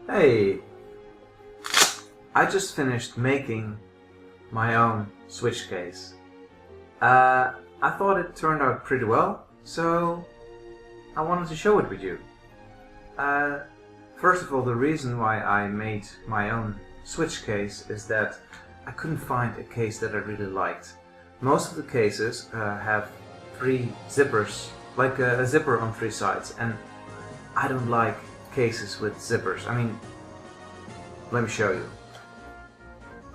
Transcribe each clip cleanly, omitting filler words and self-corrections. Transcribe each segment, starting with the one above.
Hey, I just finished making my own switch case. I thought it turned out pretty well, so I wanted to show it with you. First of all, the reason why I made my own switch case is that I couldn't find a case that I really liked. Most of the cases have 3 zippers, like a zipper on 3 sides, and I don't like cases with zippers. I mean, let me show you.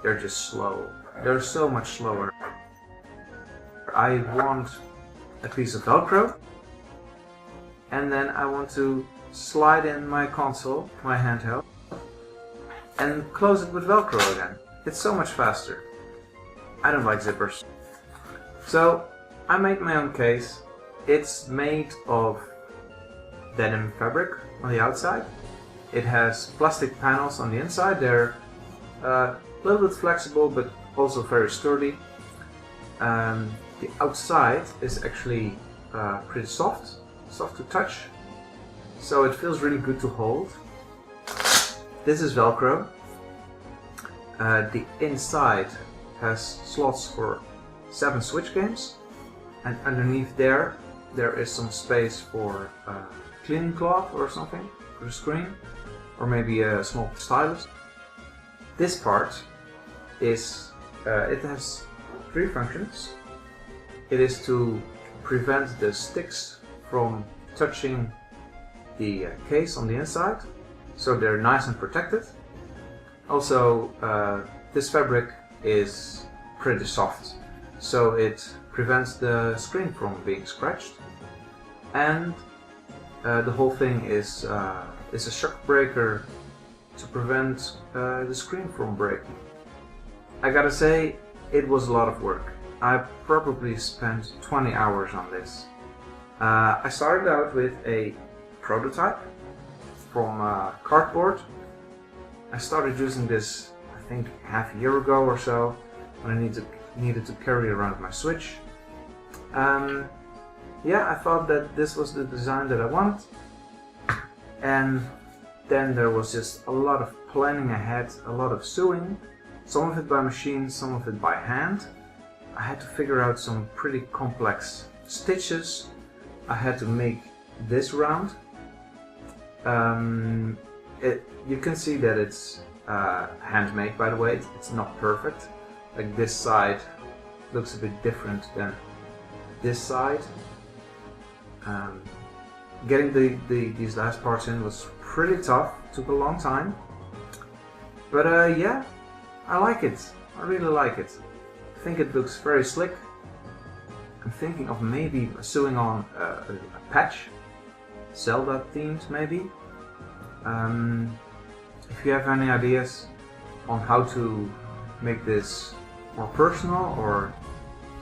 They're just slow. They're so much slower. I want a piece of velcro, and then I want to slide in my console, my handheld, and close it with velcro again. It's so much faster. I don't like zippers. So I made my own case. It's made of denim fabric on the outside. It has plastic panels on the inside. They're a little bit flexible but also very sturdy. The outside is actually pretty soft to touch, so it feels really good to hold. This is velcro. The inside has slots for 7 switch games, and underneath there is some space for cleaning cloth or something for the screen, or maybe a small stylus. This part is it has 3 functions. It is to prevent the sticks from touching the case on the inside, so they're nice and protected. Also, this fabric is pretty soft, so it prevents the screen from being scratched. And the whole thing is a shock breaker to prevent the screen from breaking. I gotta say, it was a lot of work. I probably spent 20 hours on this. I started out with a prototype from cardboard. I started using this, I think, half a year ago or so, when I needed to carry around my switch. Yeah, I thought that this was the design that I wanted, and then there was just a lot of planning ahead, a lot of sewing, some of it by machine, some of it by hand. I had to figure out some pretty complex stitches. I had to make this round. You can see that it's handmade, by the way. It's not perfect. Like, this side looks a bit different than this side. Getting these last parts in was pretty tough. Took a long time. But yeah, I like it. I really like it. I think it looks very slick. I'm thinking of maybe sewing on a patch, Zelda themed maybe. If you have any ideas on how to make this more personal or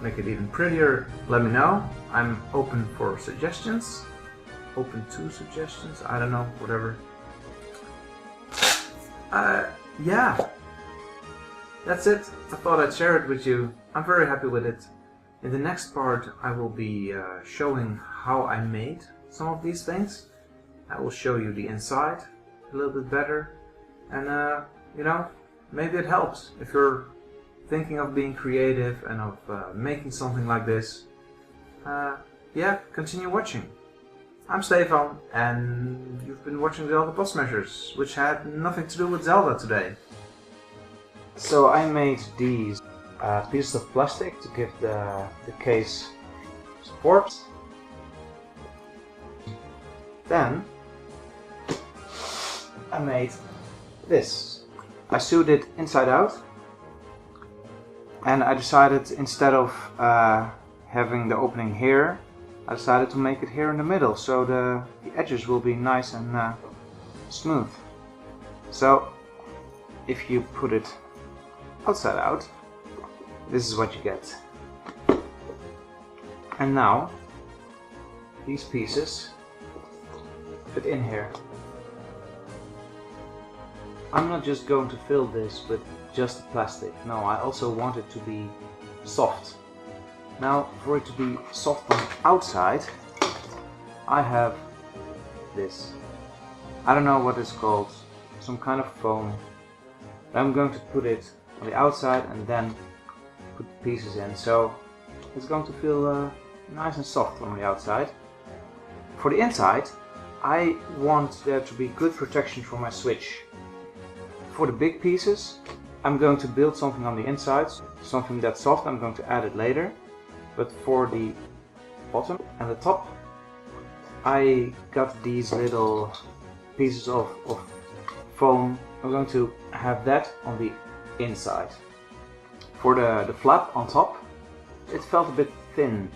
make it even prettier, let me know. I'm open for suggestions. Open to suggestions, I don't know, whatever. Yeah, that's it. I thought I'd share it with you. I'm very happy with it. In the next part I will be showing how I made some of these things. I will show you the inside a little bit better, and you know, maybe it helps if you're thinking of being creative and of making something like this. Yeah, continue watching. I'm Stefan, and you've been watching Zelda Boss Measures, which had nothing to do with Zelda today. So I made these pieces of plastic to give the case support. Then I made this. I sewed it inside out, and I decided, instead of having the opening here, I decided to make it here in the middle, so the edges will be nice and smooth. So if you put it outside out, this is what you get. And now these pieces fit in here. I'm not just going to fill this with just plastic. No, I also want it to be soft. Now, for it to be soft on the outside, I have this. I don't know what it's called. some kind of foam. I'm going to put it on the outside and then put the pieces in, so it's going to feel nice and soft on the outside. For the inside, I want there to be good protection for my switch. For the big pieces, I'm going to build something on the inside, something that's soft. I'm going to add it later. But for the bottom and the top, I got these little pieces of foam. I'm going to have that on the inside. For the flap on top, it felt a bit thin.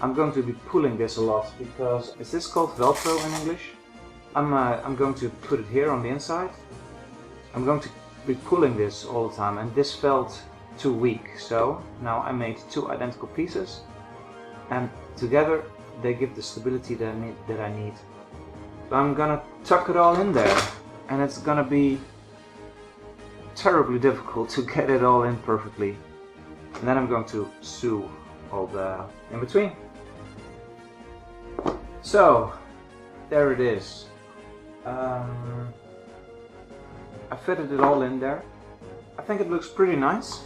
I'm going to be pulling this a lot because, is this called velcro in English? I'm going to put it here on the inside. I'm going to be pulling this all the time, and this felt too weak, so now I made two identical pieces, and together they give the stability that I need. So I'm gonna tuck it all in there, and it's gonna be terribly difficult to get it all in perfectly. And then I'm going to sew all the in between. So there it is. I fitted it all in there. I think it looks pretty nice.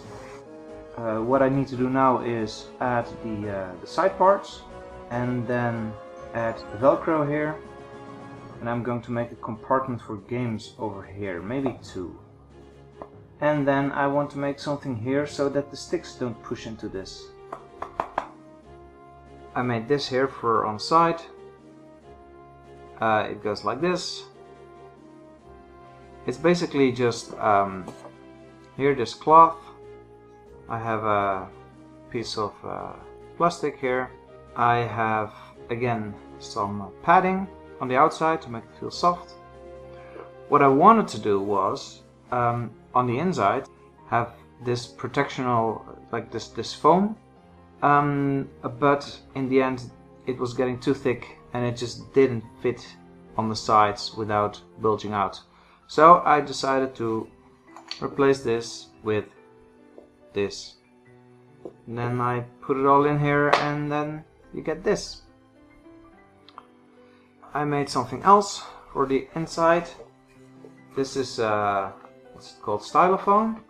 What I need to do now is add the side parts and then add the velcro here, and I'm going to make a compartment for games over here, maybe two. And then I want to make something here so that the sticks don't push into this. I made this here for on side. It goes like this. It's basically just here, this cloth. I have a piece of plastic here. I have again some padding on the outside to make it feel soft. What I wanted to do was on the inside have this protectional, like this foam, but in the end it was getting too thick and it just didn't fit on the sides without bulging out. So I decided to replace this with this. And then I put it all in here, and then you get this. I made something else for the inside. This is what's it called, stylofoam?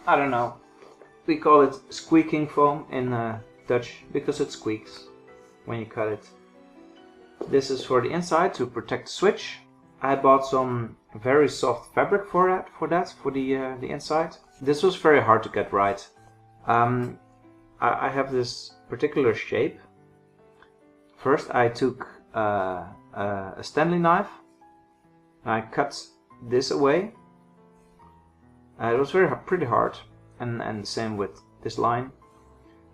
I don't know. We call it squeaking foam in Dutch because it squeaks when you cut it. This is for the inside to protect the switch. I bought some very soft fabric for the inside. This was very hard to get right. I have this particular shape. First I took a Stanley knife. I cut this away. It was pretty hard, and the same with this line.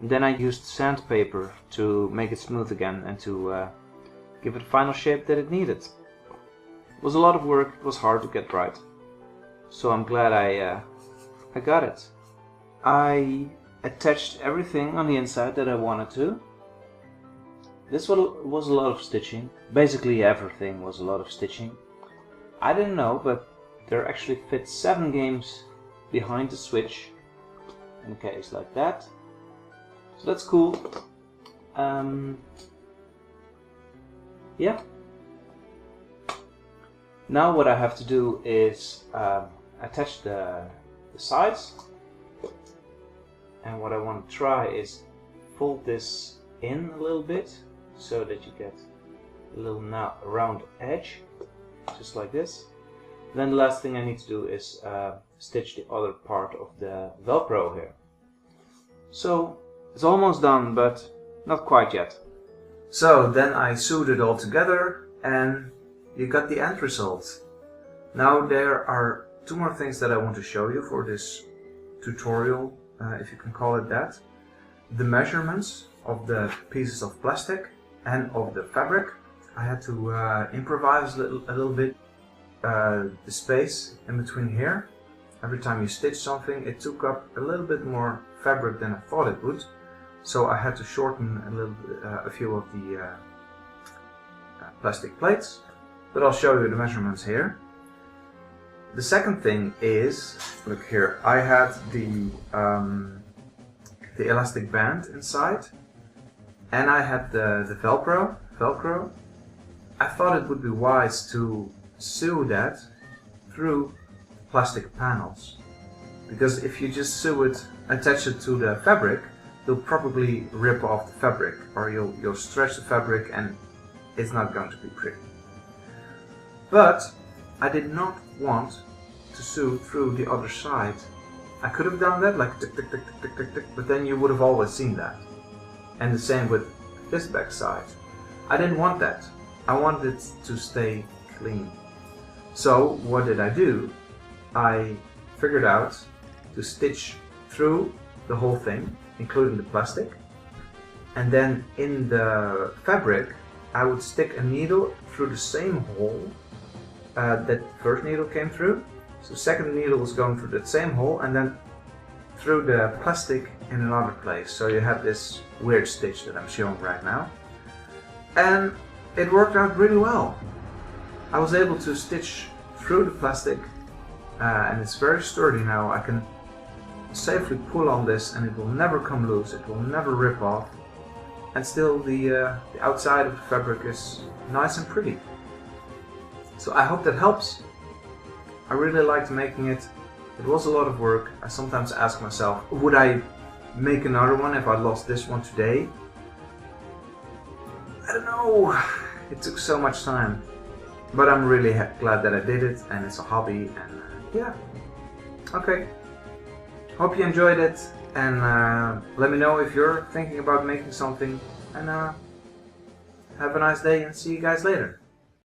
And then I used sandpaper to make it smooth again and to give it the final shape that it needed. It was a lot of work. It was hard to get right, so I'm glad I got it. I attached everything on the inside that I wanted to. This was a lot of stitching. Basically everything was a lot of stitching. I didn't know, but there actually fit 7 games behind the switch in a case like that. So that's cool. Yeah. Now what I have to do is attach the sides, and what I want to try is fold this in a little bit so that you get a little round edge, just like this. Then the last thing I need to do is stitch the other part of the velcro here. So it's almost done, but not quite yet. So then I sewed it all together and you got the end result. Now there are 2 more things that I want to show you for this tutorial, if you can call it that. The measurements of the pieces of plastic and of the fabric. I had to improvise a little bit the space in between here. Every time you stitch something, it took up a little bit more fabric than I thought it would. So I had to shorten a few of the plastic plates. But I'll show you the measurements here. The second thing is, look here, I had the elastic band inside, and I had the Velcro. I thought it would be wise to sew that through plastic panels. Because if you just sew it, attach it to the fabric, you'll probably rip off the fabric, or you'll stretch the fabric and it's not going to be pretty. But I did not want to sew through the other side. I could have done that, like tick tick tick tick tick tick tick, but then you would have always seen that. And the same with this back side. I didn't want that. I wanted it to stay clean. So what did I do? I figured out to stitch through the whole thing, including the plastic, and then in the fabric I would stick a needle through the same hole that the first needle came through. So the second needle was going through that same hole, and then through the plastic in another place. So you have this weird stitch that I'm showing right now. And it worked out really well. I was able to stitch through the plastic, and it's very sturdy now. I can safely pull on this and it will never come loose, it will never rip off, and still the outside of the fabric is nice and pretty. So I hope that helps. I really liked making it. It was a lot of work. I sometimes ask myself, would I make another one if I lost this one today? I don't know. It took so much time. But I'm really glad that I did it, and it's a hobby, and yeah. Okay. Hope you enjoyed it, and let me know if you're thinking about making something, and have a nice day, and see you guys later.